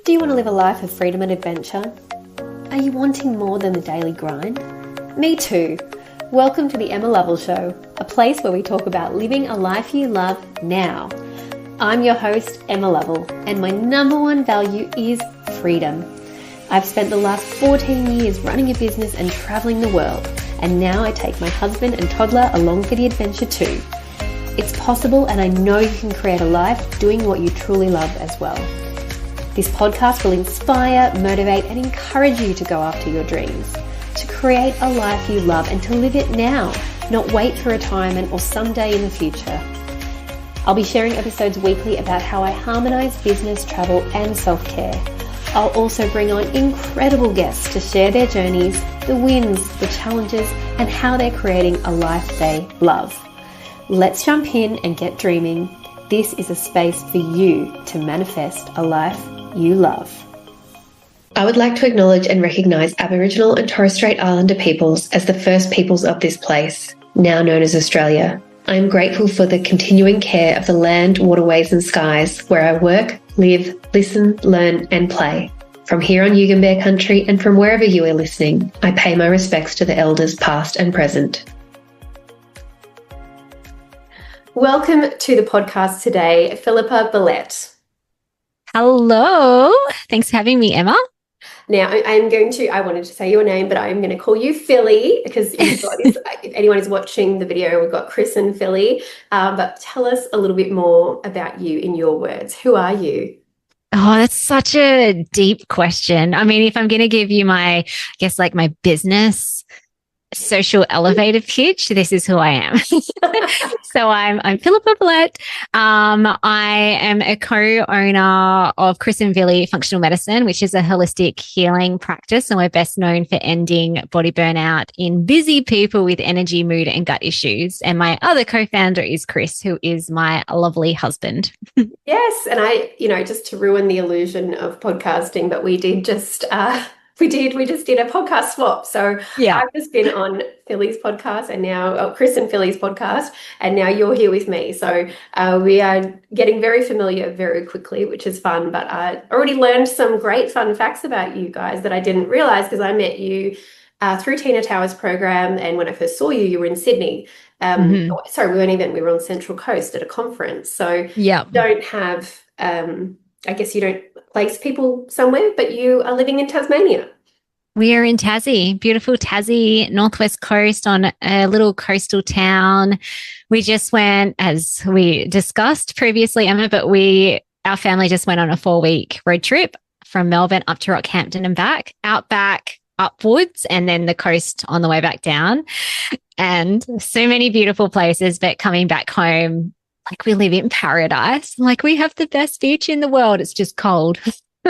Do you want to live a life of freedom and adventure? Are you wanting more than the daily grind? Me too. Welcome to the Emma Lovell Show, a place where we talk about living a life you love now. I'm your host, Emma Lovell, and my number one value is freedom. I've spent the last 14 years running a business and traveling the world, and now I take my husband and toddler along for the adventure too. It's possible, and I know you can create a life doing what you truly love as well. This podcast will inspire, motivate, and encourage you to go after your dreams, to create a life you love and to live it now, not wait for retirement or someday in the future. I'll be sharing episodes weekly about how I harmonize business, travel, and self-care. I'll also bring on incredible guests to share their journeys, the wins, the challenges, and how they're creating a life they love. Let's jump in and get dreaming. This is a space for you to manifest a life you love. I would like to acknowledge and recognise Aboriginal and Torres Strait Islander peoples as the first peoples of this place, now known as Australia. I am grateful for the continuing care of the land, waterways and skies where I work, live, listen, learn and play. From here on Yugambeh country and from wherever you are listening, I pay my respects to the elders past and present. Welcome to the podcast today, Filipa Bellette. Hello. Thanks for having me, Emma. Now, I wanted to say your name, but I'm going to call you Philly because you've got this, if anyone is watching the video, we've got Chris and Philly. But tell us a little bit more about you in your words. Who are you? Oh, that's such a deep question. I mean, if I'm going to give you my business social elevator pitch, this is who I am. So I'm Filipa Bellette. I am a co-owner of Chris and Philly Functional Medicine, which is a holistic healing practice, and we're best known for ending body burnout in busy people with energy, mood, and gut issues. And my other co-founder is Chris, who is my lovely husband. Yes, and just to ruin the illusion of podcasting, but we did just we just did a podcast swap. So yeah. I've just been on Philly's podcast and now Chris and Philly's podcast, and now you're here with me. So we are getting very familiar very quickly, which is fun. But I already learned some great fun facts about you guys that I didn't realize because I met you through Tina Tower's program. And when I first saw you, you were in Sydney. Sorry, we were on Central Coast at a conference. So yeah, you don't have, I guess you don't place people somewhere, but you are living in Tasmania. We are in Tassie, beautiful Tassie, Northwest Coast, on a little coastal town. We just went, as we discussed previously, Emma, but our family just went on a 4-week road trip from Melbourne up to Rockhampton and back, outback, upwards, and then the coast on the way back down. And so many beautiful places, but coming back home, like we live in paradise. Like we have the best beach in the world. It's just cold.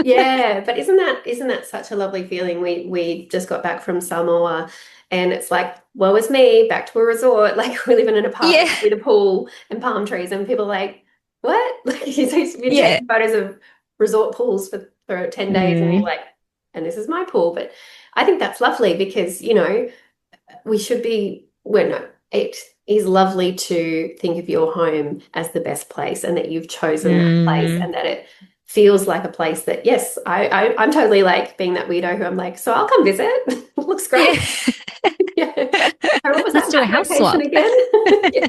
Yeah, but isn't that such a lovely feeling? We just got back from Samoa, and it's like, woe is me, back to a resort. Like we live in an apartment with a pool and palm trees, and people are like, what? Like you're taking photos of resort pools for 10 days, and you're like, and this is my pool. But I think that's lovely because it is lovely to think of your home as the best place, and that you've chosen that place, and that it feels like a place that, yes, I'm totally like being that weirdo who I'm like, so I'll come visit. Looks great. Yeah. Let's do a house swap again. Yeah.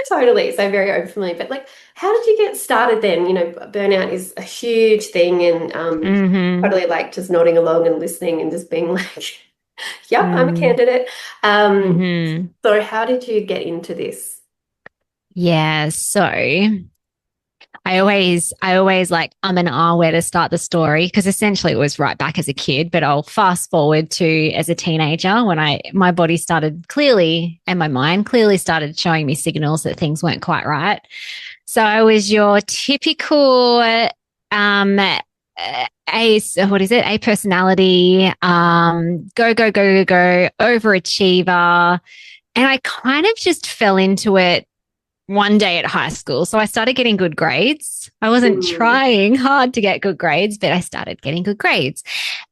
Totally. So very overfamiliar. But like, how did you get started then? Burnout is a huge thing, and totally like just nodding along and listening and just being like, yep, I'm a candidate. So how did you get into this? Yeah. So I always like and where to start the story, because essentially it was right back as a kid, but I'll fast forward to as a teenager when my body started clearly, and my mind clearly started showing me signals that things weren't quite right. So I was your typical A personality, go, overachiever. And I kind of just fell into it one day at high school. So I started getting good grades. I wasn't trying hard to get good grades, but I started getting good grades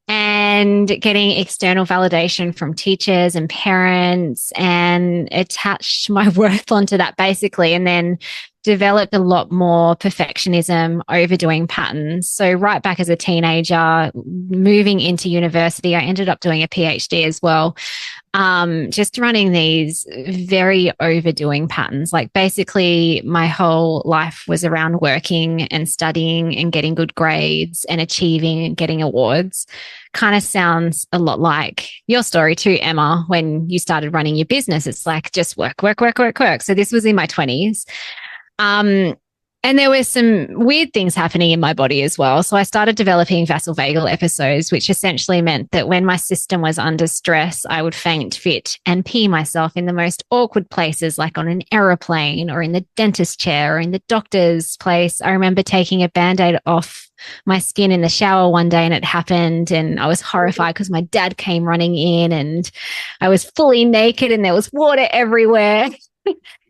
and getting external validation from teachers and parents, and attached my worth onto that basically. And then developed a lot more perfectionism, overdoing patterns. So right back as a teenager, moving into university, I ended up doing a PhD as well. Just running these very overdoing patterns. Like basically my whole life was around working and studying and getting good grades and achieving and getting awards. Kind of sounds a lot like your story too, Emma, when you started running your business. It's like just work, work, work, work, work. So this was in my 20s. And there were some weird things happening in my body as well. So I started developing vasovagal episodes, which essentially meant that when my system was under stress, I would faint, fit, and pee myself in the most awkward places, like on an aeroplane or in the dentist chair or in the doctor's place. I remember taking a Band-Aid off my skin in the shower one day and it happened. And I was horrified because my dad came running in and I was fully naked and there was water everywhere.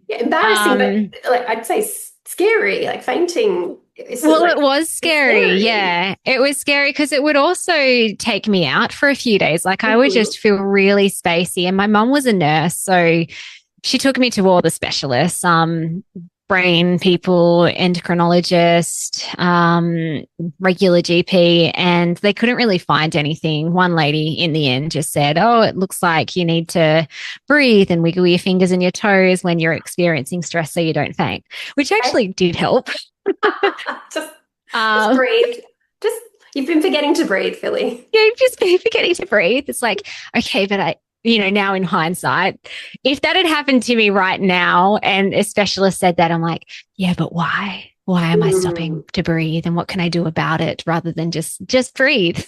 Yeah, embarrassing, but like I'd say scary, like fainting. Well, it was scary. Yeah, it was scary because it would also take me out for a few days. Like I would just feel really spacey. And my mum was a nurse, so she took me to all the specialists, brain people, endocrinologist, regular GP, and they couldn't really find anything. One lady in the end just said, "Oh, it looks like you need to breathe and wiggle your fingers and your toes when you're experiencing stress so you don't faint," which actually did help. just breathe. You've been forgetting to breathe, Philly. Yeah, you've just been forgetting to breathe. It's like, okay, but now in hindsight, if that had happened to me right now and a specialist said that, I'm like, yeah, but why? Why am I stopping to breathe? And what can I do about it rather than just breathe?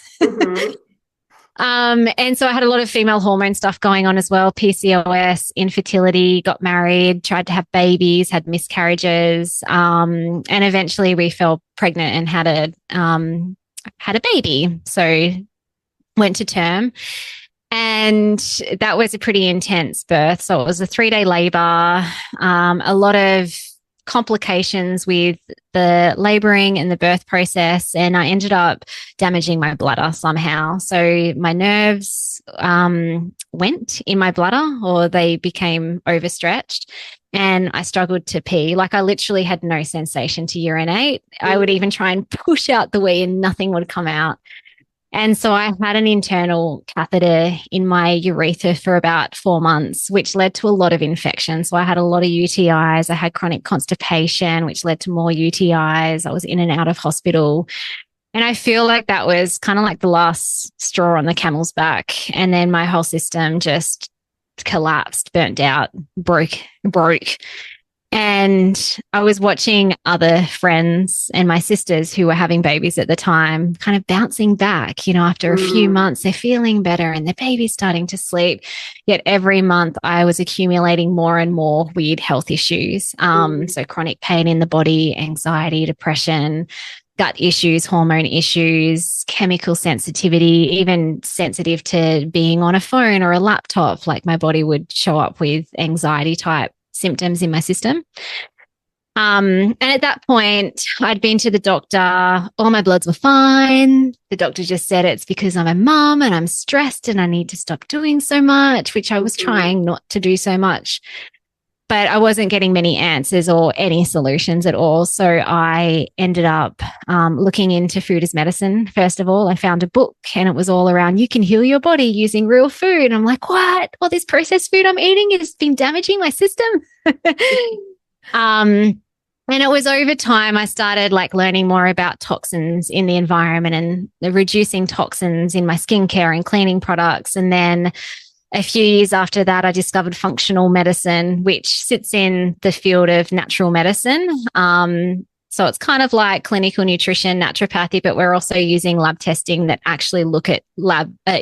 And so I had a lot of female hormone stuff going on as well, PCOS, infertility, got married, tried to have babies, had miscarriages, and eventually we fell pregnant and had a baby. So went to term. And that was a pretty intense birth. So it was a 3-day labor, a lot of complications with the laboring and the birth process. And I ended up damaging my bladder somehow. So my nerves went in my bladder, or they became overstretched. And I struggled to pee. Like I literally had no sensation to urinate. I would even try and push out the wee and nothing would come out. And so I had an internal catheter in my urethra for about 4 months, which led to a lot of infection. So I had a lot of UTIs. I had chronic constipation, which led to more UTIs. I was in and out of hospital. And I feel like that was kind of like the last straw on the camel's back. And then my whole system just collapsed, burnt out, broke. And I was watching other friends and my sisters who were having babies at the time kind of bouncing back, after a few months, they're feeling better and their baby's starting to sleep. Yet every month I was accumulating more and more weird health issues. So chronic pain in the body, anxiety, depression, gut issues, hormone issues, chemical sensitivity, even sensitive to being on a phone or a laptop. Like my body would show up with anxiety type symptoms in my system. And at that point, I'd been to the doctor. All my bloods were fine. The doctor just said it's because I'm a mum and I'm stressed and I need to stop doing so much, which I was trying not to do so much. But I wasn't getting many answers or any solutions at all. So I ended up looking into food as medicine. First of all, I found a book and it was all around, you can heal your body using real food. I'm like, what? All this processed food I'm eating has been damaging my system. And it was over time I started learning more about toxins in the environment and the reducing toxins in my skincare and cleaning products. And then a few years after that, I discovered functional medicine, which sits in the field of natural medicine. So it's kind of like clinical nutrition, naturopathy, but we're also using lab testing that actually look at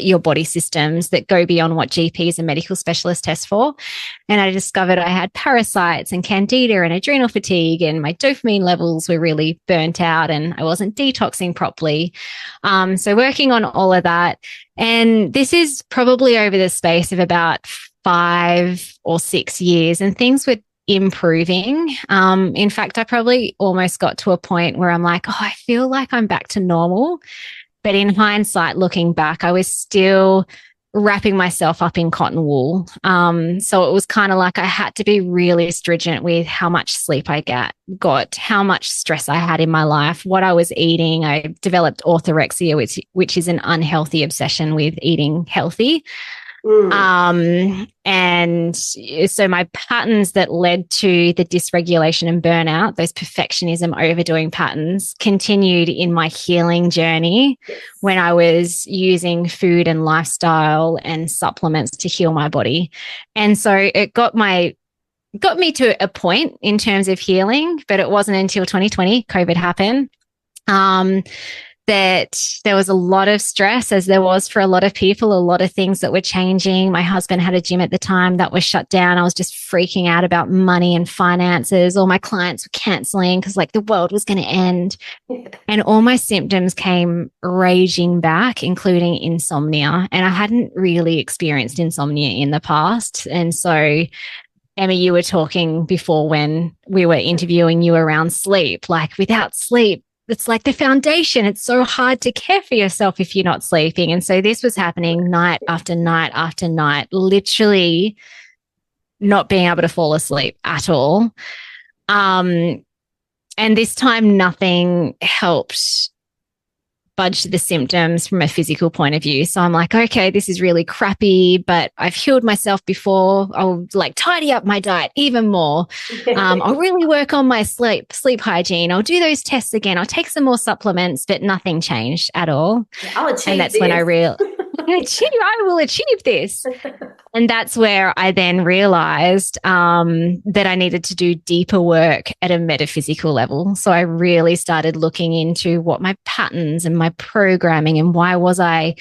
your body systems that go beyond what GPs and medical specialists test for. And I discovered I had parasites and candida and adrenal fatigue, and my dopamine levels were really burnt out and I wasn't detoxing properly. So working on all of that. And this is probably over the space of about 5 or 6 years, and things were improving. In fact, I probably almost got to a point where I'm like, I feel like I'm back to normal. But in hindsight, looking back, I was still wrapping myself up in cotton wool. So it was kind of like I had to be really stringent with how much sleep I got, how much stress I had in my life, what I was eating. I developed orthorexia, which is an unhealthy obsession with eating healthy. And so my patterns that led to the dysregulation and burnout, those perfectionism, overdoing patterns, continued in my healing journey when I was using food and lifestyle and supplements to heal my body. And so it got me to a point in terms of healing, but it wasn't until 2020, COVID happened. That there was a lot of stress, as there was for a lot of people, a lot of things that were changing. My husband had a gym at the time that was shut down. I was just freaking out about money and finances. All my clients were canceling because like the world was going to end. And all my symptoms came raging back, including insomnia. And I hadn't really experienced insomnia in the past. And so Emma, you were talking before when we were interviewing you around sleep, like without sleep, it's like the foundation. It's so hard to care for yourself if you're not sleeping. And so this was happening night after night after night, literally not being able to fall asleep at all. And this time nothing helped budge the symptoms from a physical point of view. So I'm like, okay, this is really crappy, but I've healed myself before. I'll like tidy up my diet even more. I'll really work on my sleep hygiene. I'll do those tests again. I'll take some more supplements, but nothing changed at all. Yeah, I'll achieve and that's this. When I I will achieve this. And that's where I then realized that I needed to do deeper work at a metaphysical level. So I really started looking into what my patterns and my programming and why was I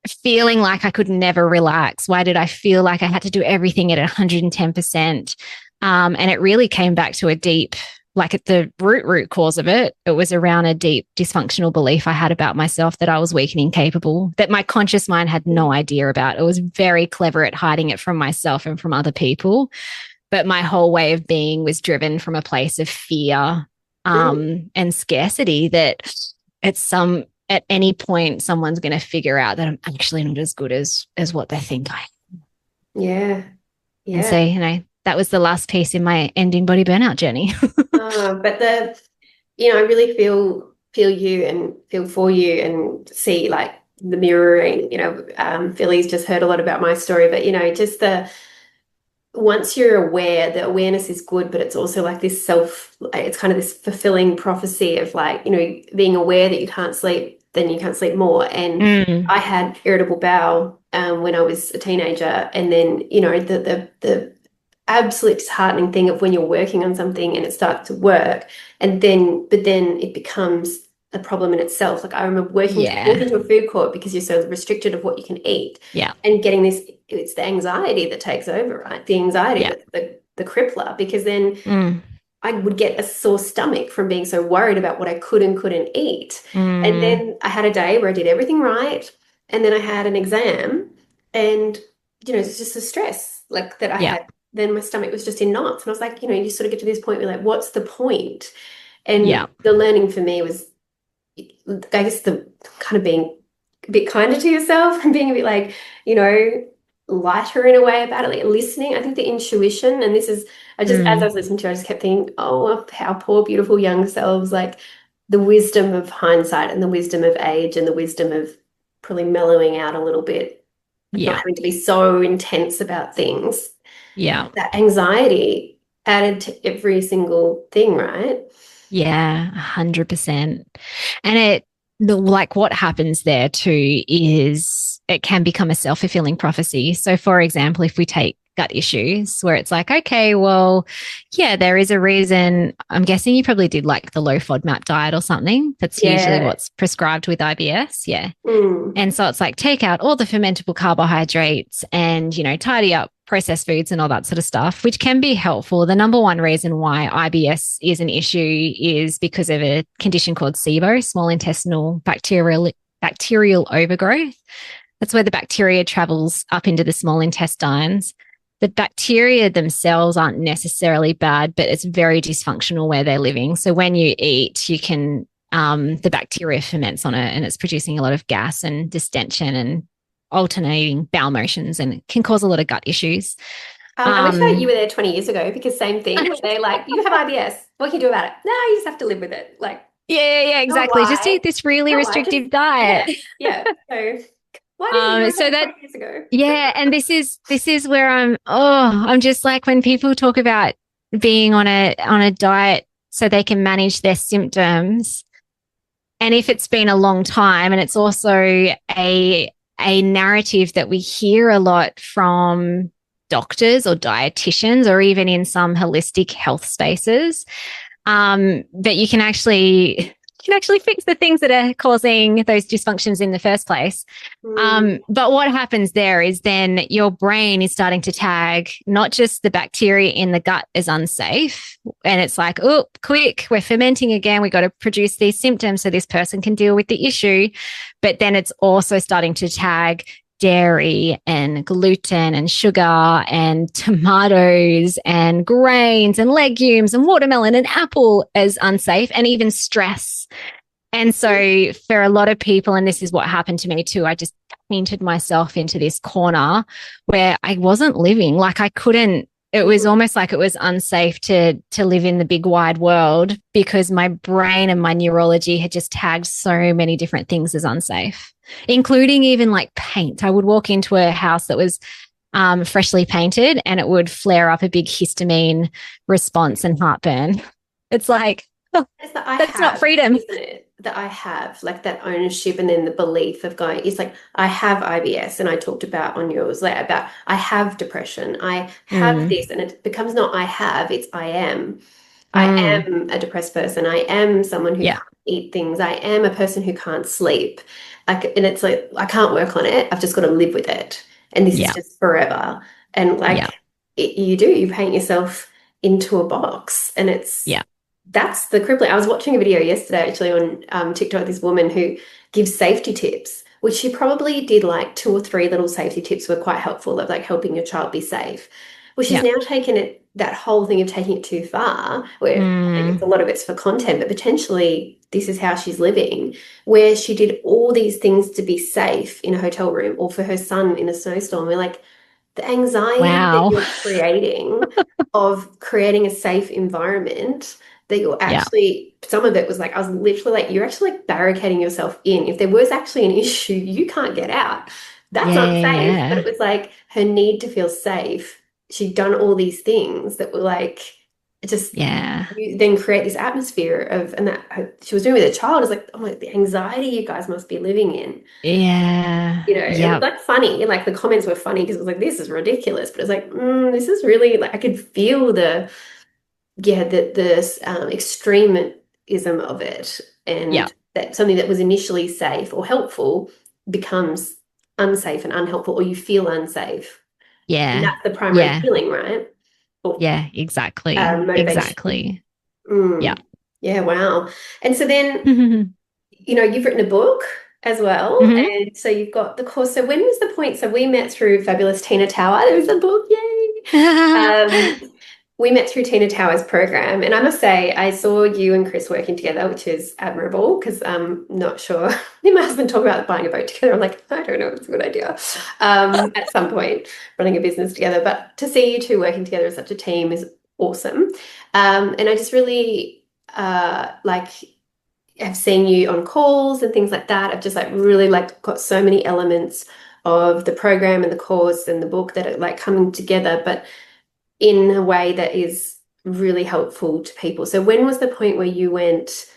feeling like I could never relax? Why did I feel like I had to do everything at 110%? And it really came back to a deep, like at the root cause of it, it was around a deep dysfunctional belief I had about myself that I was weak and incapable, that my conscious mind had no idea about. It was very clever at hiding it from myself and from other people. But my whole way of being was driven from a place of fear and scarcity that at any point someone's going to figure out that I'm actually not as good as what they think I am. Yeah. And so, that was the last piece in my ending body burnout journey. But I really feel you and feel for you and see like the mirroring, Philly's just heard a lot about my story, but just once you're aware, the awareness is good, but it's also like this it's kind of this fulfilling prophecy of like, being aware that you can't sleep, then you can't sleep more. And I had irritable bowel when I was a teenager. And then, the absolute disheartening thing of when you're working on something and it starts to work but then it becomes a problem in itself. Like I remember walking to a food court because you're so restricted of what you can eat and getting it's the anxiety that takes over, right? The anxiety, the crippler, because then I would get a sore stomach from being so worried about what I could and couldn't eat. And then I had a day where I did everything right. And then I had an exam and, it's just the stress like that I had. Then my stomach was just in knots. And I was like, you sort of get to this point where like, what's the point? And the learning for me was, I guess, the kind of being a bit kinder to yourself and being a bit like, lighter in a way about it, like listening. I think the intuition, and this is, as I was listening to, I just kept thinking, oh, our poor, beautiful young selves, like the wisdom of hindsight and the wisdom of age and the wisdom of probably mellowing out a little bit, not having to be so intense about things. Yeah. That anxiety added to every single thing, right? Yeah, 100%. And what happens there too is it can become a self-fulfilling prophecy. So for example, if we take gut issues where it's like, okay, well, there is a reason. I'm guessing you probably did like the low FODMAP diet or something. That's usually what's prescribed with IBS. Yeah. And so it's like take out all the fermentable carbohydrates and, tidy up processed foods and all that sort of stuff, which can be helpful. The number one reason why IBS is an issue is because of a condition called SIBO, small intestinal bacterial overgrowth. That's where the bacteria travels up into the small intestines. The bacteria themselves aren't necessarily bad, but it's very dysfunctional where they're living. So when you eat, you can, the bacteria ferments on it and it's producing a lot of gas and distension and alternating bowel motions, and it can cause a lot of gut issues. I wish you were there 20 years ago, because same thing, where they're like, you have IBS. What can you do about it? No, you just have to live with it. Like, yeah, exactly. Just eat this really restrictive diet. Yeah. So why didn't you so know that 20 years ago? Yeah, and this is where I'm just like, when people talk about being on a diet so they can manage their symptoms, and if it's been a long time, and it's also a narrative that we hear a lot from doctors or dietitians, or even in some holistic health spaces, that you can actually fix the things that are causing those dysfunctions in the first place. But what happens there is then your brain is starting to tag not just the bacteria in the gut as unsafe. And it's like, oh, quick, we're fermenting again. We got to produce these symptoms so this person can deal with the issue. But then it's also starting to tag dairy and gluten and sugar and tomatoes and grains and legumes and watermelon and apple as unsafe, and even stress. And so for a lot of people, and this is what happened to me too, I just painted myself into this corner where I wasn't living. Like, I couldn't, it was almost like it was unsafe to live in the big wide world, because my brain and my neurology had just tagged so many different things as unsafe, including even like paint. I would walk into a house that was freshly painted, and it would flare up a big histamine response and heartburn. It's like, that's not freedom. Isn't it? That I have, like, that ownership, and then the belief of going, it's like, I have IBS, and I talked about on yours later about I have depression, I have this, and it becomes not I have, it's I am. I am a depressed person. I am someone who can't eat things. I am a person who can't sleep. Like, and it's like, I can't work on it. I've just got to live with it. And this is just forever. And like, you paint yourself into a box, and it's, that's the crippling. I was watching a video yesterday actually on TikTok, this woman who gives safety tips, which she probably did like 2 or 3 little safety tips were quite helpful, of like helping your child be safe. Well, she's now taken it, that whole thing of taking it too far, where I think a lot of it's for content, but potentially this is how she's living, where she did all these things to be safe in a hotel room, or for her son in a snowstorm. We're like, the anxiety that you're creating of creating a safe environment, that you're actually, some of it was like, I was literally like, you're actually like barricading yourself in. If there was actually an issue, you can't get out. That's not safe. But it was like her need to feel safe. She'd done all these things that were like, it just, you then create this atmosphere of, and that she was doing with her child is like, oh my, the anxiety you guys must be living in. Yeah. You know, it was like funny, like the comments were funny, because it was like, this is ridiculous. But it's like, this is really, like, I could feel the extremism of it, and that something that was initially safe or helpful becomes unsafe and unhelpful, or you feel unsafe. And that's the primary feeling, right? Or, exactly. motivation. Exactly. Yeah, wow. And so then, you know, you've written a book as well. And so you've got the course. So when was the point? So we met through fabulous Tina Tower. There was a book, yay. We met through Tina Tower's program, and I must say I saw you and Chris working together, which is admirable, because I'm not sure. Me and my husband talk about buying a boat together. I'm like, I don't know if it's a good idea at some point, running a business together. But to see you two working together as such a team is awesome. And I just really like have seen you on calls and things like that. I've just like really like got so many elements of the program and the course and the book that are like coming together, but in a way that is really helpful to people. So when was the point where you went,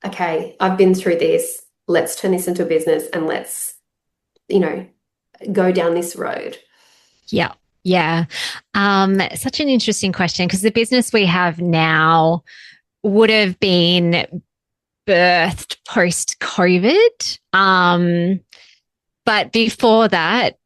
okay, I've been through this, let's turn this into a business, and let's, you know, go down this road? Yeah. Such an interesting question, because the business we have now would have been birthed post-COVID. But before that,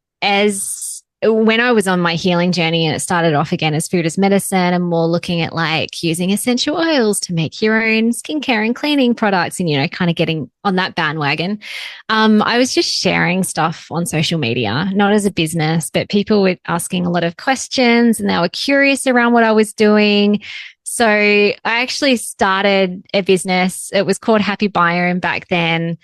when I was on my healing journey, and it started off again as food as medicine, and more looking at like using essential oils to make your own skincare and cleaning products, and, you know, kind of getting on that bandwagon. I was just sharing stuff on social media, not as a business, but people were asking a lot of questions, and they were curious around what I was doing. So I actually started a business. It was called Happy Biome back then.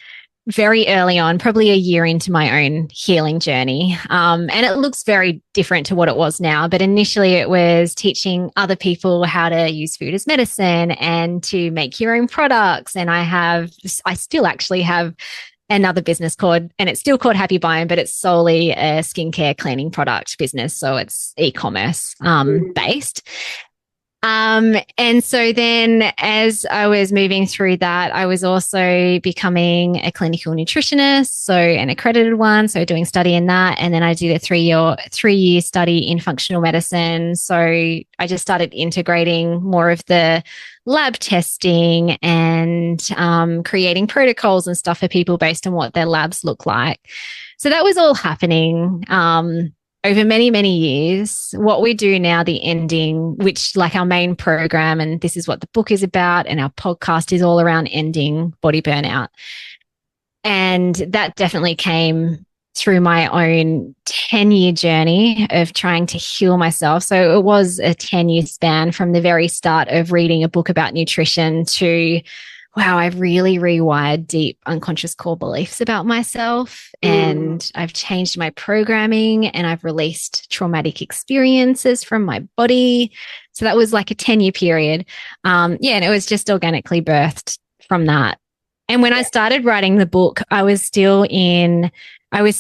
very early on, probably a year into my own healing journey. And it looks very different to what it was now. But initially, it was teaching other people how to use food as medicine and to make your own products. And I still actually have another business called, and it's still called Happy Biome, but it's solely a skincare cleaning product business. So it's e-commerce based. And so then as I was moving through that, I was also becoming a clinical nutritionist, so an accredited one, so doing study in that. And then I did a three-year study in functional medicine. So I just started integrating more of the lab testing and creating protocols and stuff for people based on what their labs look like. So that was all happening over many, many years. What we do now, the ending, which like our main program, and this is what the book is about, and our podcast is all around ending body burnout. And that definitely came through my own 10-year journey of trying to heal myself. So it was a 10-year span from the very start of reading a book about nutrition to, wow, I've really rewired deep unconscious core beliefs about myself, and I've changed my programming, and I've released traumatic experiences from my body. So that was like a 10-year period. And it was just organically birthed from that. And when I started writing the book, I was still in the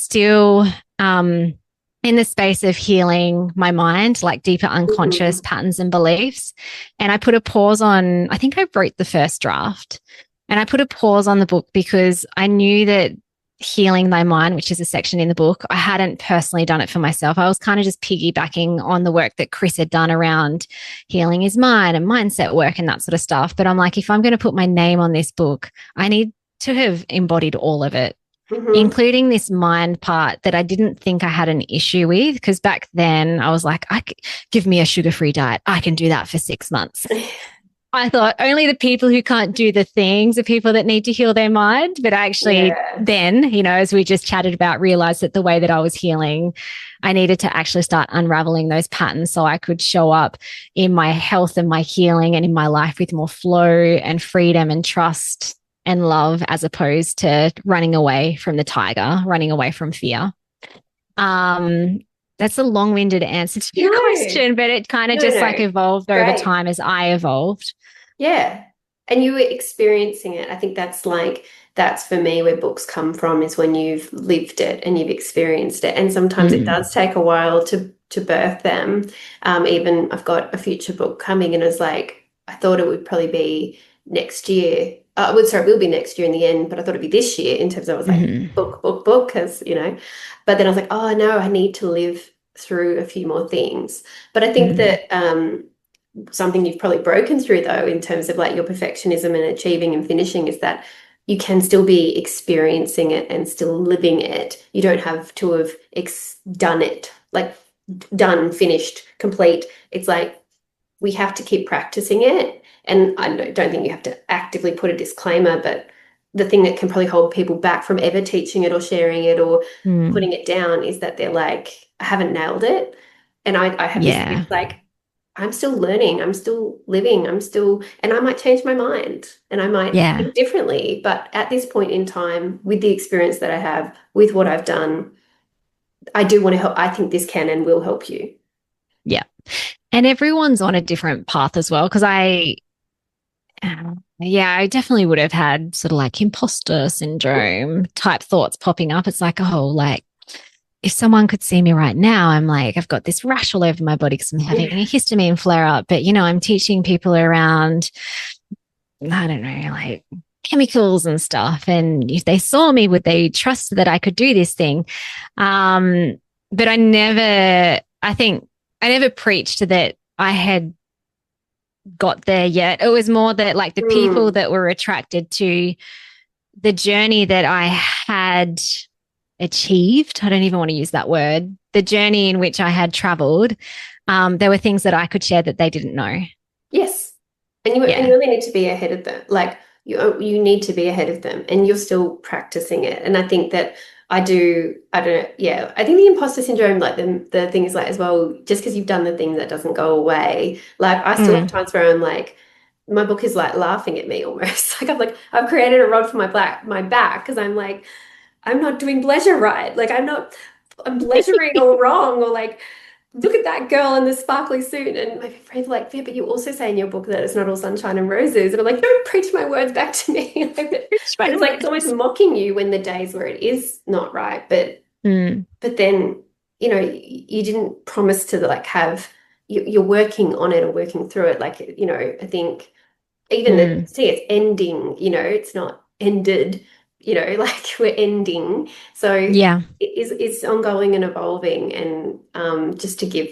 space of healing my mind, like deeper unconscious patterns and beliefs. And I put a pause on, I think I wrote the first draft, and I put a pause on the book because I knew that healing my mind, which is a section in the book, I hadn't personally done it for myself. I was kind of just piggybacking on the work that Chris had done around healing his mind and mindset work and that sort of stuff. But I'm like, if I'm going to put my name on this book, I need to have embodied all of it. Including this mind part that I didn't think I had an issue with, because back then I was like, give me a sugar-free diet. I can do that for 6 months. I thought only the people who can't do the things are people that need to heal their mind. But actually then, as we just chatted about, realized that the way that I was healing, I needed to actually start unraveling those patterns so I could show up in my health and my healing and in my life with more flow and freedom and trust and love, as opposed to running away from the tiger, running away from fear. That's a long-winded answer to your question, but it kind of like evolved over time as I evolved. Yeah. And you were experiencing it. I think that's for me where books come from, is when you've lived it and you've experienced it. And sometimes it does take a while to birth them. Even I've got a future book coming, and it's like, I thought it would probably be next year. It will be next year in the end, but I thought it'd be this year in terms of, I was like, book, because, but then I was like, oh no, I need to live through a few more things. But I think that something you've probably broken through, though, in terms of like your perfectionism and achieving and finishing, is that you can still be experiencing it and still living it. You don't have to have done it, like done, finished, complete. It's like, we have to keep practicing it. And I don't think you have to actively put a disclaimer, but the thing that can probably hold people back from ever teaching it or sharing it or putting it down is that they're like, I haven't nailed it. And I have this thing, like, I'm still learning, I'm still living, and I might change my mind and I might think differently. But at this point in time, with the experience that I have, with what I've done, I do want to help. I think this can and will help you. Yeah. And everyone's on a different path as well, because I definitely would have had sort of like imposter syndrome type thoughts popping up. It's like, oh, like if someone could see me right now, I'm like, I've got this rash all over my body because I'm having a histamine flare up. But, I'm teaching people around, I don't know, like chemicals and stuff. And if they saw me, would they trust that I could do this thing? But I never preached that I had got there yet. It was more that like the people that were attracted to the journey that I had achieved, I don't even want to use that word, the journey in which I had traveled, there were things that I could share that they didn't know. Yes. And you really need to be ahead of them. Like you need to be ahead of them, and you're still practicing it. And I think that I think the imposter syndrome, like the thing is like as well, just because you've done the thing, that doesn't go away. Like I still have times where I'm like, my book is like laughing at me almost. Like I've created a rod for my back because I'm like, I'm not doing pleasure right. Like I'm pleasuring all wrong, or like, look at that girl in the sparkly suit. And my friends are like, yeah, but you also say in your book that it's not all sunshine and roses. And I'm like, don't preach my words back to me. But it's like it's almost mocking you when the days where it is not right. But then, you didn't promise to like have you're working on it or working through it. Like, I think even it's ending, it's not ended, like we're ending. So Yeah. it's ongoing and evolving. And just to give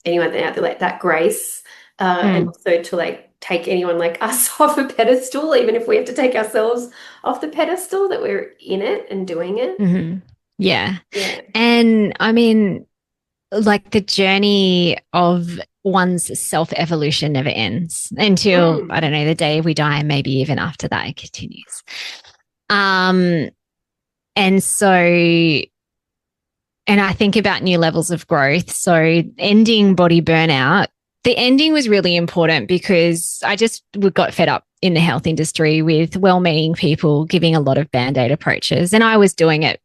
anyone out there like that grace, and also to like take anyone like us off a pedestal, even if we have to take ourselves off the pedestal, that we're in it and doing it. Yeah. Yeah. And I mean, like the journey of one's self-evolution never ends until, I don't know, the day we die, maybe even after that it continues. And so, and I think about new levels of growth. So ending body burnout, the ending was really important because I just got fed up in the health industry with well-meaning people giving a lot of band-aid approaches. And I was doing it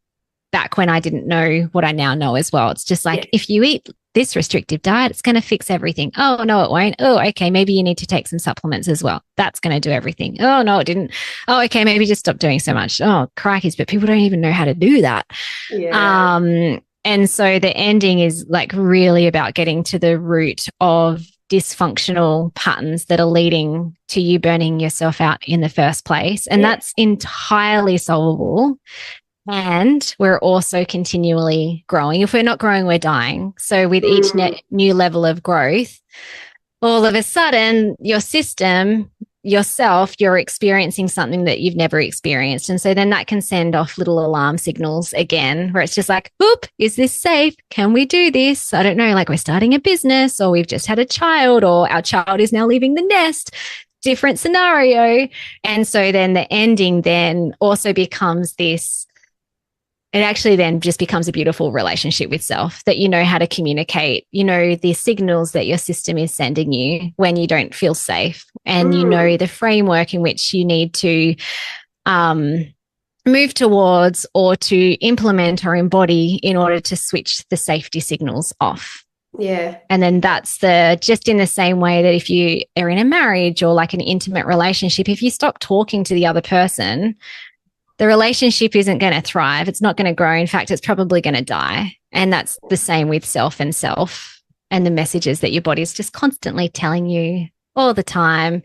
back when I didn't know what I now know as well. It's just like, if you eat this restrictive diet, it's going to fix everything. Oh, no, it won't. Oh, okay. Maybe you need to take some supplements as well. That's going to do everything. Oh, no, it didn't. Oh, okay. Maybe just stop doing so much. Oh, crikeys. But people don't even know how to do that. Yeah. And so the ending is like really about getting to the root of dysfunctional patterns that are leading to you burning yourself out in the first place. And that's entirely solvable. And we're also continually growing. If we're not growing, we're dying. So with each new level of growth, all of a sudden your system, yourself, you're experiencing something that you've never experienced. And so then that can send off little alarm signals again, where it's just like, oop, is this safe? Can we do this? I don't know, like we're starting a business, or we've just had a child, or our child is now leaving the nest. Different scenario. And so then the ending then also becomes this, it actually then just becomes a beautiful relationship with self, that you know how to communicate, the signals that your system is sending you when you don't feel safe, and you know the framework in which you need to move towards or to implement or embody in order to switch the safety signals off. Yeah. And then that's just in the same way that if you are in a marriage or like an intimate relationship, if you stop talking to the other person, the relationship isn't going to thrive. It's not going to grow. In fact, it's probably going to die. And that's the same with self and the messages that your body is just constantly telling you all the time.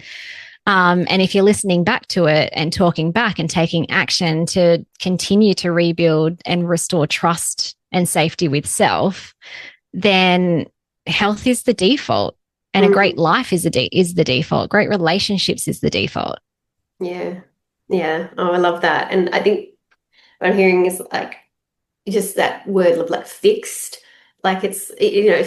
And if you're listening back to it and talking back and taking action to continue to rebuild and restore trust and safety with self, then health is the default, and a great life is the default. Great relationships is the default. Yeah. Yeah. Oh, I love that. And I think what I'm hearing is like just that word of like fixed, like it's,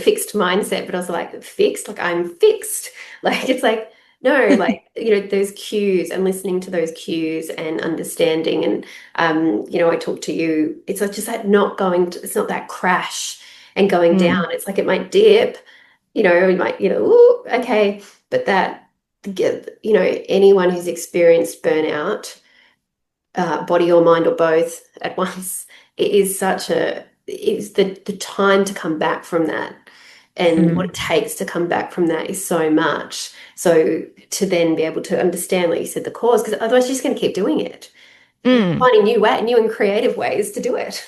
fixed mindset, but also like fixed, like I'm fixed. Like it's like, no, like, those cues and listening to those cues and understanding. And, I talk to you, it's like just that it's not that crash and going down. It's like it might dip, you might, ooh, okay. But that, anyone who's experienced burnout, body or mind or both at once, it's the time to come back from that, and what it takes to come back from that is so much. So to then be able to understand, like you said, the cause, because otherwise you're just going to keep doing it, finding new and creative ways to do it.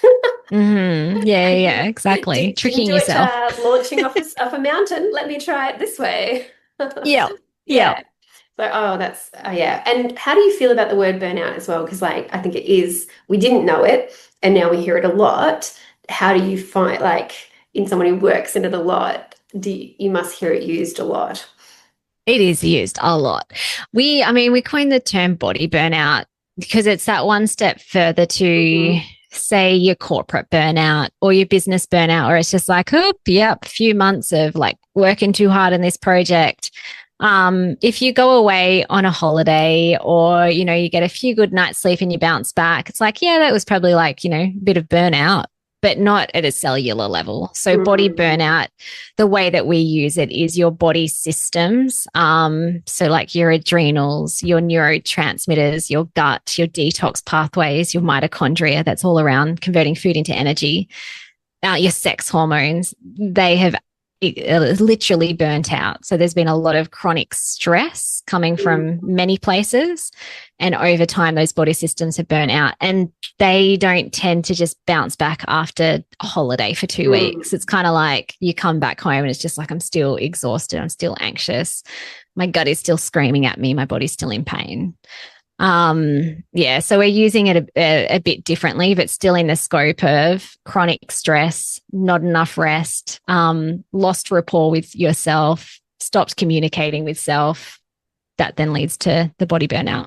Yeah, exactly. Tricking yourself. Launching off a mountain. Let me try it this way. Yeah. So, that's, yeah. And how do you feel about the word burnout as well? Because like, I think we didn't know it, and now we hear it a lot. How do you find, like, in someone who works in it a lot, you must hear it used a lot? It is used a lot. We coined the term body burnout because it's that one step further to say your corporate burnout or your business burnout, or it's just like, a few months of like working too hard in this project. If you go away on a holiday or, you get a few good nights sleep and you bounce back, it's like, yeah, that was probably like, a bit of burnout. but not at a cellular level. So body burnout, the way that we use it is your body systems. So like your adrenals, your neurotransmitters, your gut, your detox pathways, your mitochondria, that's all around converting food into energy. Your sex hormones, they have literally burnt out. So there's been a lot of chronic stress coming from many places. And over time, those body systems have burnt out, and they don't tend to just bounce back after a holiday for 2 weeks. It's kind of like you come back home and it's just like, I'm still exhausted. I'm still anxious. My gut is still screaming at me. My body's still in pain. So we're using it a bit differently, but still in the scope of chronic stress, not enough rest, lost rapport with yourself, stopped communicating with self. That then leads to the body burnout.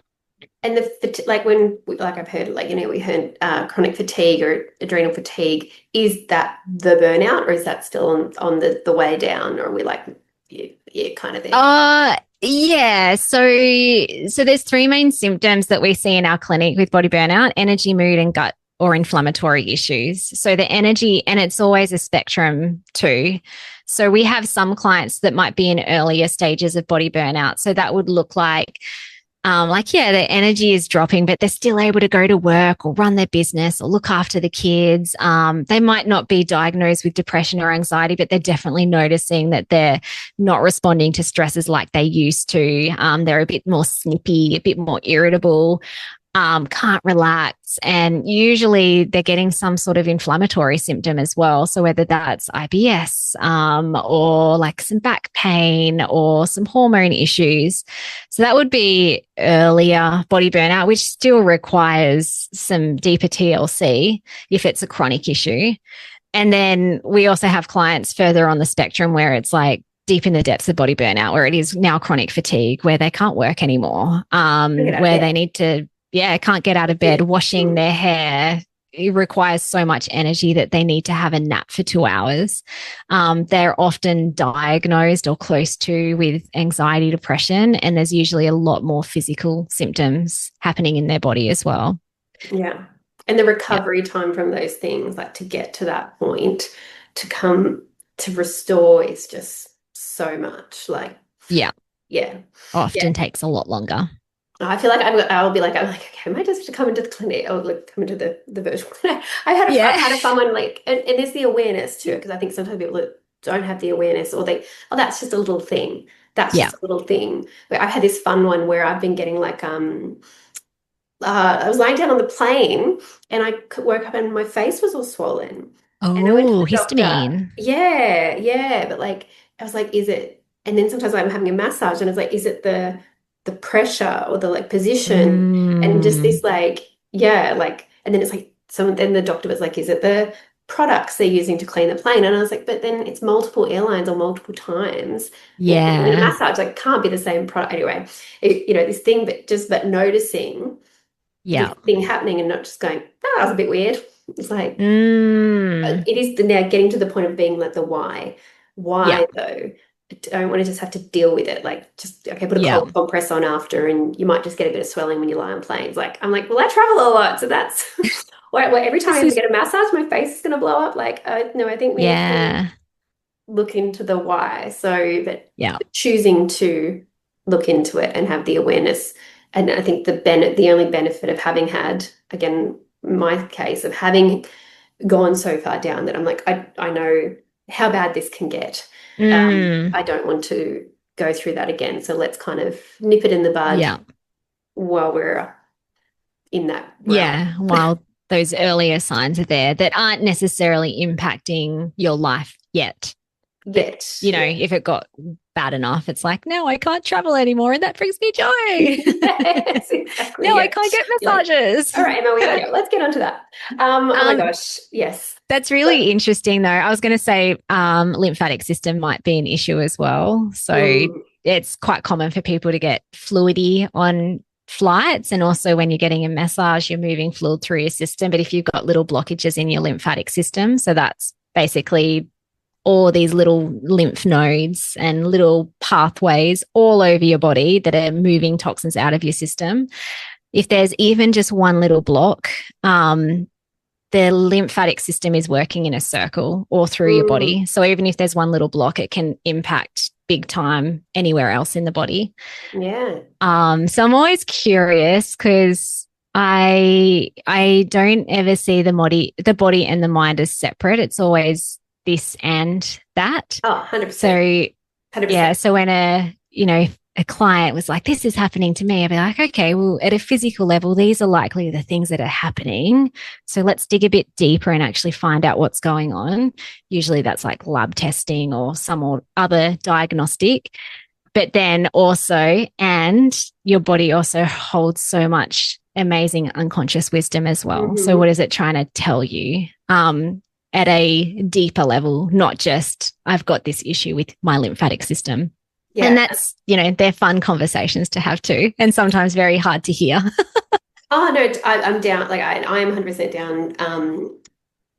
And I've heard, we heard chronic fatigue or adrenal fatigue. Is that the burnout, or is that still on the way down, or are we kind of there? Yeah. So there's three main symptoms that we see in our clinic with body burnout: energy, mood, and gut or inflammatory issues. So the energy, and it's always a spectrum too. So we have some clients that might be in earlier stages of body burnout. So that would look like, their energy is dropping, but they're still able to go to work or run their business or look after the kids. They might not be diagnosed with depression or anxiety, but they're definitely noticing that they're not responding to stresses like they used to. They're a bit more snippy, a bit more irritable, can't relax. And usually they're getting some sort of inflammatory symptom as well. So whether that's IBS, or like some back pain or some hormone issues. So that would be earlier body burnout, which still requires some deeper TLC if it's a chronic issue. And then we also have clients further on the spectrum where it's like deep in the depths of body burnout, where it is now chronic fatigue, where they can't work anymore, where they need to can't get out of bed, washing their hair. It requires so much energy that they need to have a nap for 2 hours. They're often diagnosed or close to with anxiety, depression, and there's usually a lot more physical symptoms happening in their body as well. Yeah. And the recovery time from those things, like to get to that point, to come to restore, is just so much. Often takes a lot longer. I feel like I'll be like, okay, I might just come into the clinic or come into the virtual clinic. I've had a fun one, and there's the awareness too, because I think sometimes people don't have the awareness, or that's just a little thing. That's just a little thing. But I've had this fun one where I've been getting I was lying down on the plane and I woke up and my face was all swollen. Oh, histamine. Yeah. But I was like, is it? And then sometimes I'm having a massage and I was like, is it the pressure or the position, and just this and then it's like then the doctor was like, is it the products they're using to clean the plane? And I was like, but then it's multiple airlines or multiple times. Massage can't be the same product anyway. This thing, but noticing this thing happening and not just going, that was a bit weird. It's like it is now getting to the point of being like the why though. I don't want to just have to deal with it. Put a cold compress on after, and you might just get a bit of swelling when you lie on planes. I'm like, well, I travel a lot, so that's every time I get a massage, my face is going to blow up. No, I think we have to look into the why. So, but choosing to look into it and have the awareness, and I think the only benefit of having had, again, my case of having gone so far down that I'm like, I know how bad this can get. I don't want to go through that again. So let's kind of nip it in the bud while we're in that realm. Yeah, while those earlier signs are there that aren't necessarily impacting your life yet. But, if it got bad enough, it's like, no, I can't travel anymore, and that brings me joy. Yes, exactly. No, I can't get massages. All right, Emma, let's get onto that. Oh my gosh, yes. That's really interesting, though. I was going to say lymphatic system might be an issue as well. So it's quite common for people to get fluidy on flights, and also when you're getting a massage, you're moving fluid through your system. But if you've got little blockages in your lymphatic system, so that's basically all these little lymph nodes and little pathways all over your body that are moving toxins out of your system. If there's even just one little block, the lymphatic system is working in a circle all through your body. So even if there's one little block, it can impact big time anywhere else in the body. Yeah. So I'm always curious because I don't ever see the body and the mind as separate. It's always this and that. Oh, 100%. So 100%. yeah, so when a client was like, this is happening to me, I'd be like, okay, well, at a physical level, these are likely the things that are happening. So let's dig a bit deeper and actually find out what's going on. Usually that's like lab testing or some other diagnostic. But then also, and your body also holds so much amazing unconscious wisdom as well. Mm-hmm. So what is it trying to tell you at a deeper level, not just I've got this issue with my lymphatic system. Yeah. And that's, they're fun conversations to have too, and sometimes very hard to hear. Oh, no, I'm down. Like I am 100% down,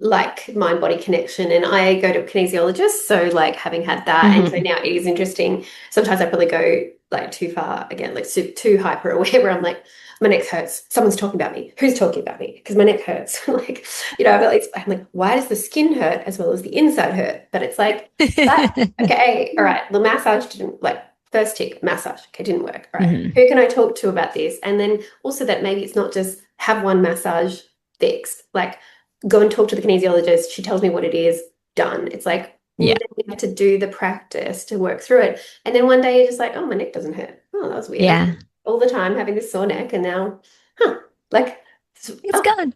like mind body connection. And I go to a kinesiologist. So like having had that, and so now it is interesting. Sometimes I probably go like too far again, like too hyper aware where I'm like, my neck hurts. Someone's talking about me. Who's talking about me? Because my neck hurts. Like, I'm like, why does the skin hurt as well as the inside hurt? But it's like, okay, all right. The massage didn't, like, first tick, massage. Okay, didn't work. All right. Who can I talk to about this? And then also that maybe it's not just have one massage fixed. Like, go and talk to the kinesiologist. She tells me what it is. Done. It's like, you have to do the practice to work through it. And then one day you're just like, oh, my neck doesn't hurt. Oh, that was weird. Yeah. All the time having this sore neck, and now, like it's gone.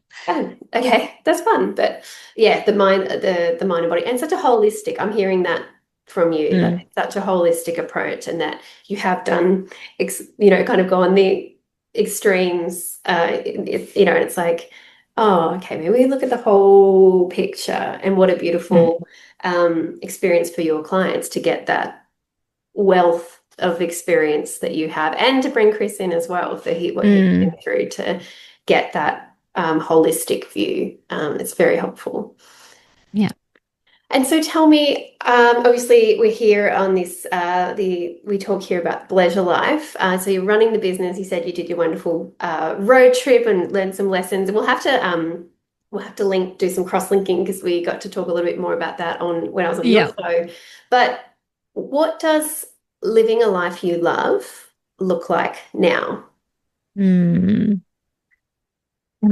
Okay, that's fun. But yeah, the mind and body, and such a holistic. I'm hearing that from you, like such a holistic approach, and that you have done, kind of gone the extremes. And it's like, oh, okay, maybe we look at the whole picture, and what a beautiful experience for your clients to get that wealth of experience that you have, and to bring Chris in as well for what he's been through to get that holistic view. It's very helpful. Yeah. And so tell me, obviously we're here on this, we talk here about pleasure life. So you're running the business. You said you did your wonderful road trip and learned some lessons, and we'll have to do some cross-linking, because we got to talk a little bit more about that when I was on your show. But what does living a life you love look like now? Am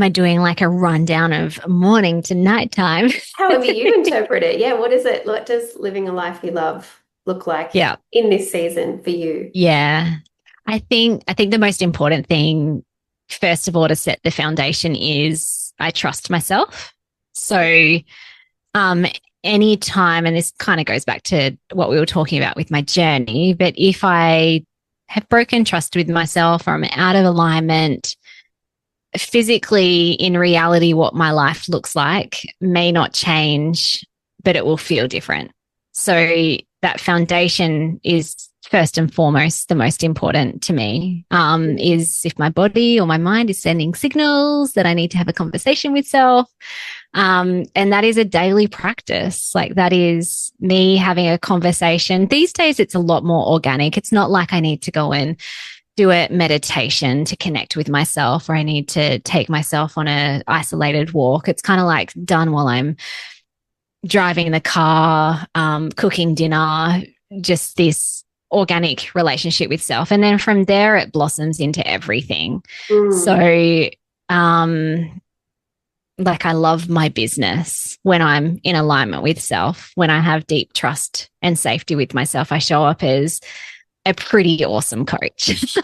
I doing like a rundown of morning to nighttime? However you interpret it. Yeah. What is it? What does living a life you love look like in this season for you? Yeah. I think the most important thing, first of all, to set the foundation is I trust myself. So, any time, and this kind of goes back to what we were talking about with my journey, but if I have broken trust with myself, or I'm out of alignment, physically, in reality, what my life looks like may not change, but it will feel different. So that foundation is first and foremost the most important to me, is if my body or my mind is sending signals that I need to have a conversation with self. And that is a daily practice. Like, that is me having a conversation. These days, it's a lot more organic. It's not like I need to go and do a meditation to connect with myself, or I need to take myself on a isolated walk. It's kind of like done while I'm driving the car, cooking dinner, just this organic relationship with self. And then from there, it blossoms into everything. So, like, I love my business when I'm in alignment with self. When I have deep trust and safety with myself, I show up as a pretty awesome coach.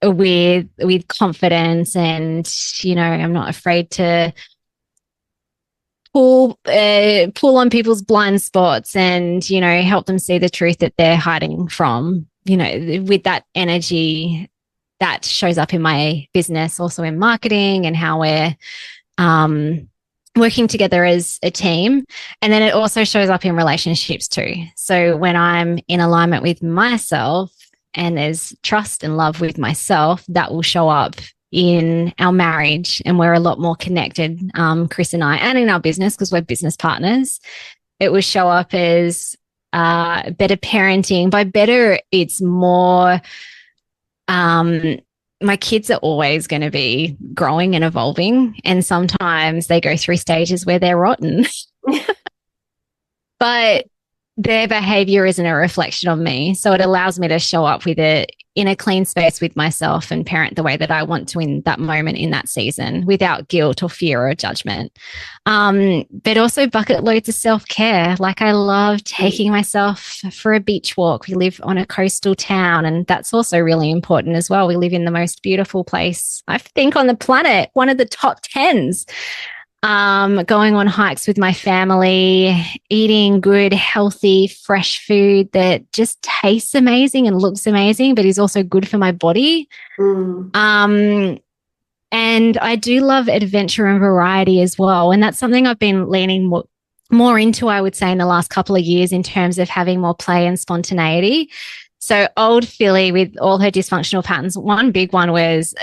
With confidence, and I'm not afraid to pull on people's blind spots, and help them see the truth that they're hiding from. With that energy that shows up in my business, also in marketing, and how we're working together as a team. And then it also shows up in relationships too. So when I'm in alignment with myself, and there's trust and love with myself, that will show up in our marriage, and we're a lot more connected, Chris and I, and in our business, because we're business partners. It will show up as better parenting. By better, it's more my kids are always going to be growing and evolving. And sometimes they go through stages where they're rotten, but their behavior isn't a reflection of me. So it allows me to show up with it in a clean space with myself and parent the way that I want to in that moment, in that season, without guilt or fear or judgment. But also bucket loads of self-care. Like, I love taking myself for a beach walk. We live on a coastal town, and that's also really important as well. We live in the most beautiful place, I think, on the planet, one of the top 10s. Going on hikes with my family, eating good, healthy, fresh food that just tastes amazing and looks amazing, but is also good for my body. And I do love adventure and variety as well. And that's something I've been leaning more into, I would say, in the last couple of years, in terms of having more play and spontaneity. So old Philly, with all her dysfunctional patterns, one big one was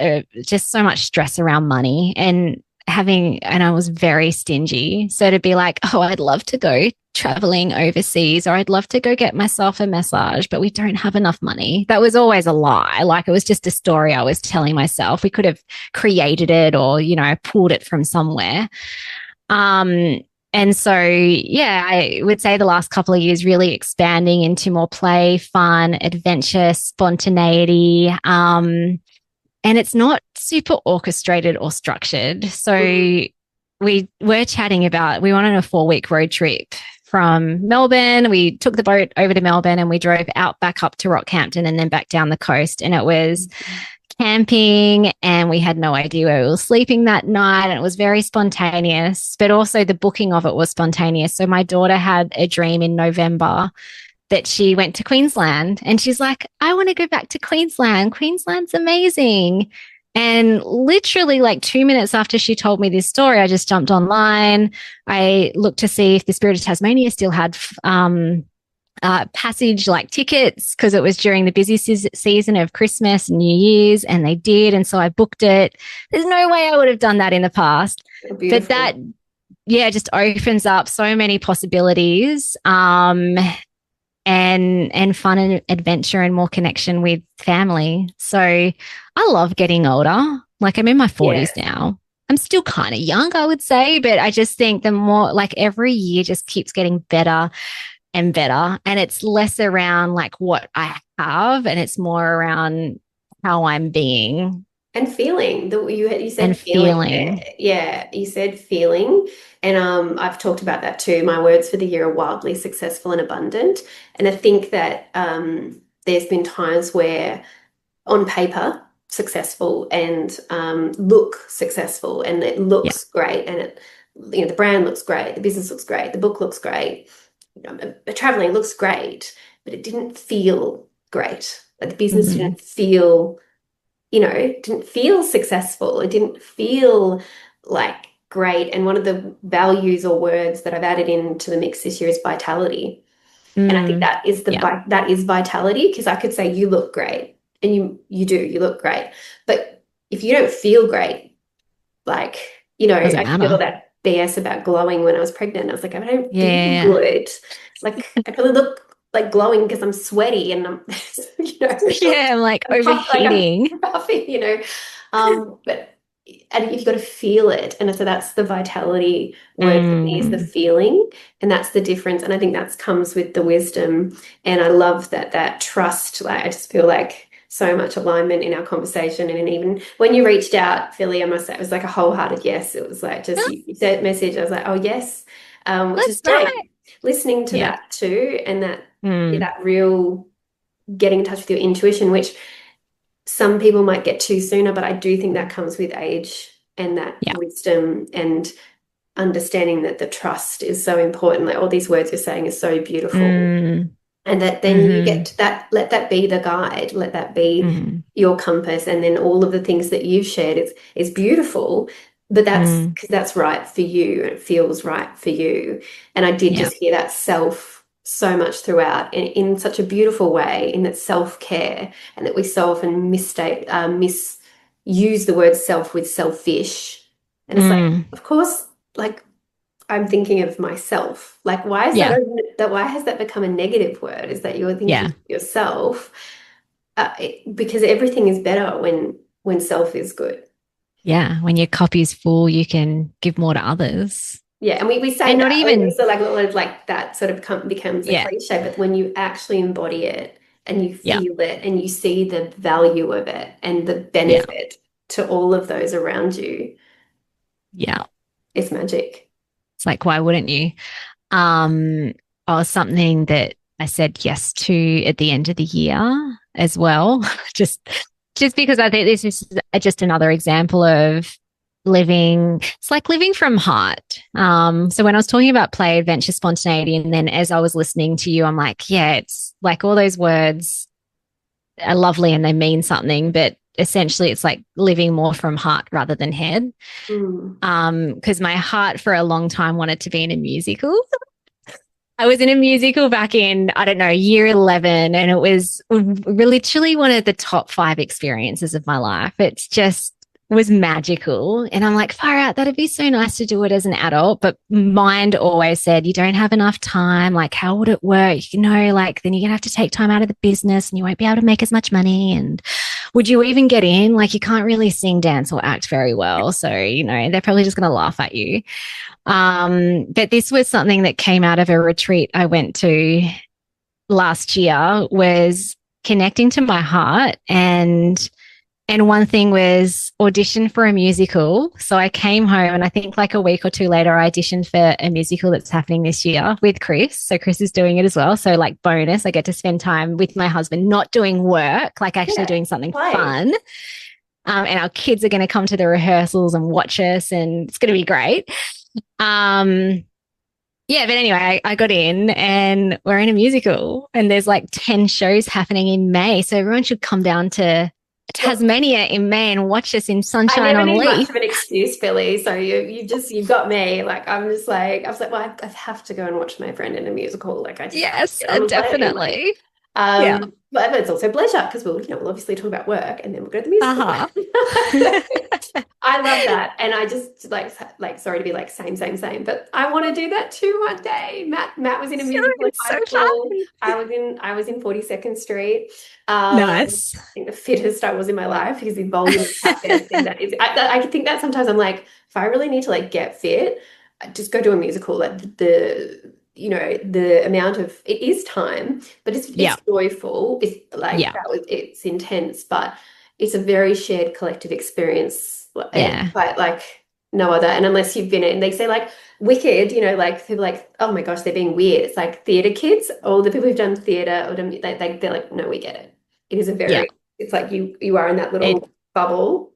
just so much stress around money, and I was very stingy. So to be like, oh, I'd love to go traveling overseas, or I'd love to go get myself a massage, but we don't have enough money. That was always a lie. Like, it was just a story I was telling myself. We could have created it, or, pulled it from somewhere. And so, yeah, I would say the last couple of years really expanding into more play, fun, adventure, spontaneity. And it's not super orchestrated or structured. So we were chatting about, we went on a 4-week road trip from Melbourne. We took the boat over to Melbourne and we drove out back up to Rockhampton and then back down the coast. And it was camping, and we had no idea where we were sleeping that night. And it was very spontaneous, but also the booking of it was spontaneous. So my daughter had a dream in November that she went to Queensland, and she's like, I want to go back to Queensland. Queensland's amazing. And literally like 2 minutes after she told me this story, I just jumped online. I looked to see if the Spirit of Tasmania still had passage like tickets, because it was during the busy season of Christmas and New Year's, and they did. And so I booked it. There's no way I would have done that in the past. But that, just opens up so many possibilities. And fun and adventure and more connection with family. So I love getting older. Like, I'm in my 40s now. I'm still kind of young, I would say, but I just think the more, like, every year just keeps getting better and better. And it's less around like what I have, and it's more around how I'm being. And feeling. You said And feeling. Yeah, you said feeling. And I've talked about that too. My words for the year are wildly successful and abundant. And I think that there's been times where, on paper, successful and look successful, and it looks great, and it, the brand looks great, the business looks great, the book looks great, traveling looks great, but it didn't feel great. Like, the business didn't feel successful. It didn't feel like great. And one of the values or words that I've added into the mix this year is vitality. And I think that is that is vitality, because I could say you look great, and you look great. But if you don't feel great, like, I feel that BS about glowing when I was pregnant. I was like, I don't feel good. Like, I probably look like glowing because I'm sweaty and I'm, I'm like overheating. Like, I'm puffy, but and you've got to feel it. And so that's the vitality word for me, is the feeling. And that's the difference. And I think that comes with the wisdom. And I love that trust. Like, I just feel like so much alignment in our conversation. And even when you reached out, Philly, I must say, it was like a wholehearted yes. It was like, just you sent a message. I was like, oh, yes, which is great. Listening to that too, and that that real getting in touch with your intuition, which some people might get to sooner, but I do think that comes with age, and that wisdom and understanding that the trust is so important. Like, all these words you're saying is so beautiful. And that then you get to that, let that be the guide, let that be your compass. And then all of the things that you've shared is beautiful, but that's because that's right for you, and it feels right for you. And I did just hear that self so much throughout, in such a beautiful way, in that self-care, and that we so often misuse the word self with selfish. And it's like, of course, like, I'm thinking of myself. Like, why is why has that become a negative word? Is that you're thinking of yourself? Because everything is better when when self is good. Yeah. When your cup is full, you can give more to others. Yeah, and we say And not that, even, so like that sort of becomes a yeah. cliche, but when you actually embody it and you Yeah. feel it and you see the value of it and the Yeah. benefit to all of those around you, Yeah. it's magic. It's like, why wouldn't you? Um, or something that I said yes to at the end of the year as well. just just because I think this is just another example of living. It's like living from heart. So when I was talking about play, adventure, spontaneity, and then as I was listening to you, I'm like, yeah, it's like all those words are lovely and they mean something, but essentially it's like living more from heart rather than head. Mm. Because my heart for a long time wanted to be in a musical. I was in a musical back in, I don't know, year 11, and it was literally one of the top 5 experiences of my life. It's just was magical. And I'm like, far out, that'd be so nice to do it as an adult. But mind always said, you don't have enough time. Like, how would it work? You know, like, then you're going to have to take time out of the business and you won't be able to make as much money. And would you even get in? Like, you can't really sing, dance, or act very well. So, you know, they're probably just going to laugh at you. But this was something that came out of a retreat I went to last year, was connecting to my heart, and one thing was audition for a musical. So I came home, and I think like a week or two later, I auditioned for a musical that's happening this year with Chris. So Chris is doing it as well. So like bonus, I get to spend time with my husband, not doing work, like actually doing something fun. And our kids are going to come to the rehearsals and watch us, and it's going to be great. Yeah, but anyway, I got in and we're in a musical, and there's like 10 shows happening in May. So everyone should come down to Tasmania in May and watch us in Sunshine I never on need Leith. much of an excuse, Philly. So you've got me. Like I was like, well, I have to go and watch my friend in a musical. Like I just Yes, get on the plane. definitely. Like, Yeah. but it's also a pleasure because we'll obviously talk about work and then we'll go to the musical. Uh-huh. I love that, and I just like sorry to be like same, but I want to do that too one day. Matt was in a musical in high school. I was in 42nd Street. I Nice. think the fittest I was in my life because the volume of tap dancing that is. I think that sometimes I'm like, if I really need to like get fit, I just go do a musical. Like the amount of it is time, but it's joyful. It's like it's intense, but it's a very shared collective experience. Yeah. But like no other. And unless you've been in, they say like Wicked, you know, like people like, oh my gosh, they're being weird. It's like theatre kids, all the people who've done theatre, or they're like, no, we get it. It is a very, it's like you are in that little bubble.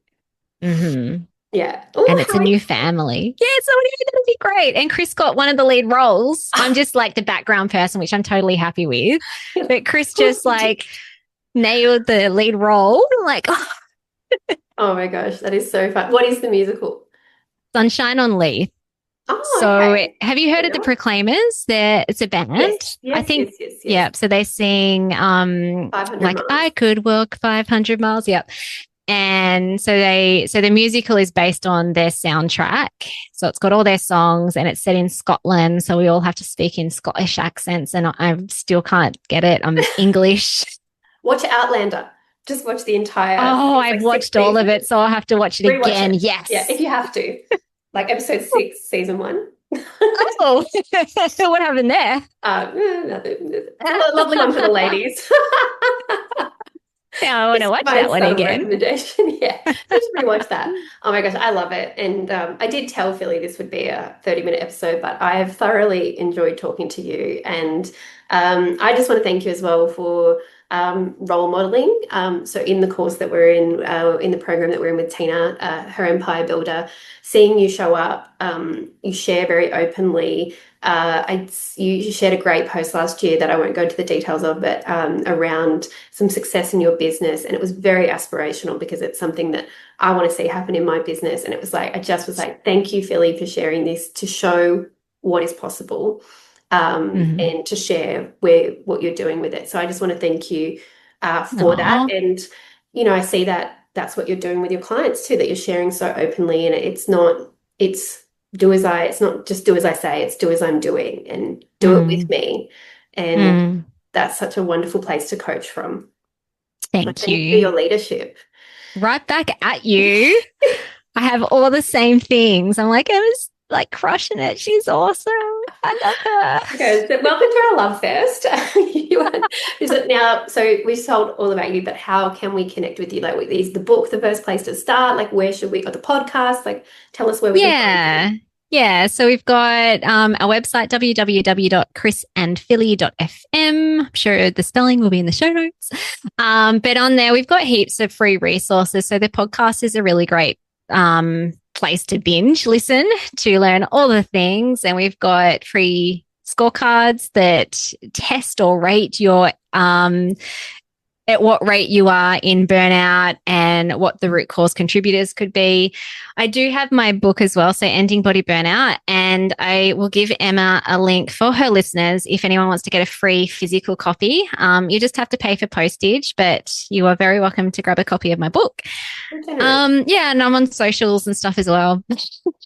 Mm-hmm. Yeah. And it's a new family. Yeah, so it's going to be great. And Chris got one of the lead roles. I'm just like the background person, which I'm totally happy with. But Chris just like nailed the lead role. I'm like, oh my gosh, that is so fun. What is the musical? Sunshine on Leith. Oh, so okay. Have you heard of the Proclaimers? It's a band. Yes, I think. Yes. Yeah. So they sing 500 like miles. I could walk 500 miles. Yep. And so the musical is based on their soundtrack. So it's got all their songs and it's set in Scotland. So we all have to speak in Scottish accents, and I still can't get it. I'm English. Watch Outlander. Just watch the entire. Oh, I've watched all of it, so I'll have to watch it again. Yes. Yeah, if you have to. Like episode 6, season 1. Oh, what happened there? A lovely one for the ladies. Yeah, I want to watch that one again. Recommendation. Yeah, just rewatch that. Oh my gosh, I love it. And I did tell Philly this would be a 30-minute episode, but I have thoroughly enjoyed talking to you. And I just want to thank you as well for role modeling. So in the course that we're in the program that we're in with Tina, her Empire Builder, seeing you show up, you share very openly. You shared a great post last year that I won't go into the details of, but around some success in your business. And it was very aspirational because it's something that I want to see happen in my business. And it was like, I just was like, thank you, Philly, for sharing this to show what is possible and to share what you're doing with it. So I just want to thank you for that. And, you know, I see that that's what you're doing with your clients too, that you're sharing so openly. And it's not just do as I say, it's do as I'm doing, and do it with me. And that's such a wonderful place to coach from. Thank you for your leadership. Right back at you. I have all the same things. I'm like, I was like crushing it. She's awesome. I love her. Okay, so welcome to our love fest. Is it now? So we've told all about you, but how can we connect with you? Like, is the book the first place to start? Like, where should we, or the podcast? Like, tell us where we can find you. Yeah, so we've got our website, www.chrisandphilly.fm. I'm sure the spelling will be in the show notes. But on there, we've got heaps of free resources. So the podcast is a really great place to binge listen to learn all the things. And we've got free scorecards that test or rate your at what rate you are in burnout and what the root cause contributors could be. I do have my book as well, so Ending Body Burnout, and I will give Emma a link for her listeners if anyone wants to get a free physical copy. You just have to pay for postage, but you are very welcome to grab a copy of my book. Okay. And I'm on socials and stuff as well.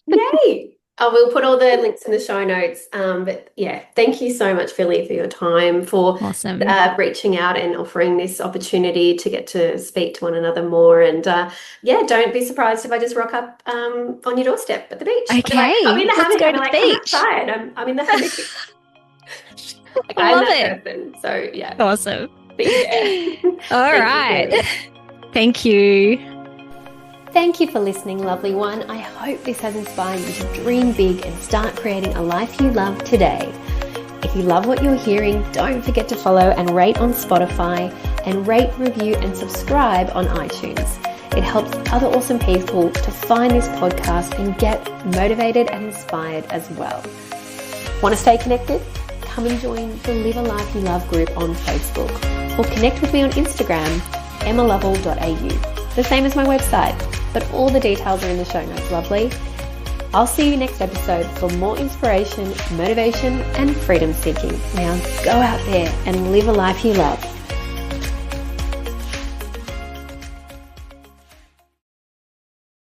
Yay! We'll put all the links in the show notes. But yeah, thank you so much, Philly, for your time, for Awesome. Reaching out and offering this opportunity to get to speak to one another more. And yeah, don't be surprised if I just rock up on your doorstep at the beach. Okay, I'm in the let's go to the beach. I'm outside. I'm in the hammock. I love it. Person, so yeah. Awesome. Yeah. All right. Thank you. Thank you for listening, lovely one. I hope this has inspired you to dream big and start creating a life you love today. If you love what you're hearing, don't forget to follow and rate on Spotify, and rate, review, and subscribe on iTunes. It helps other awesome people to find this podcast and get motivated and inspired as well. Want to stay connected? Come and join the Live a Life You Love group on Facebook, or connect with me on Instagram, emmalovell.au. The same as my website, but all the details are in the show notes, lovely. I'll see you next episode for more inspiration, motivation, and freedom seeking. Now go out there and live a life you love.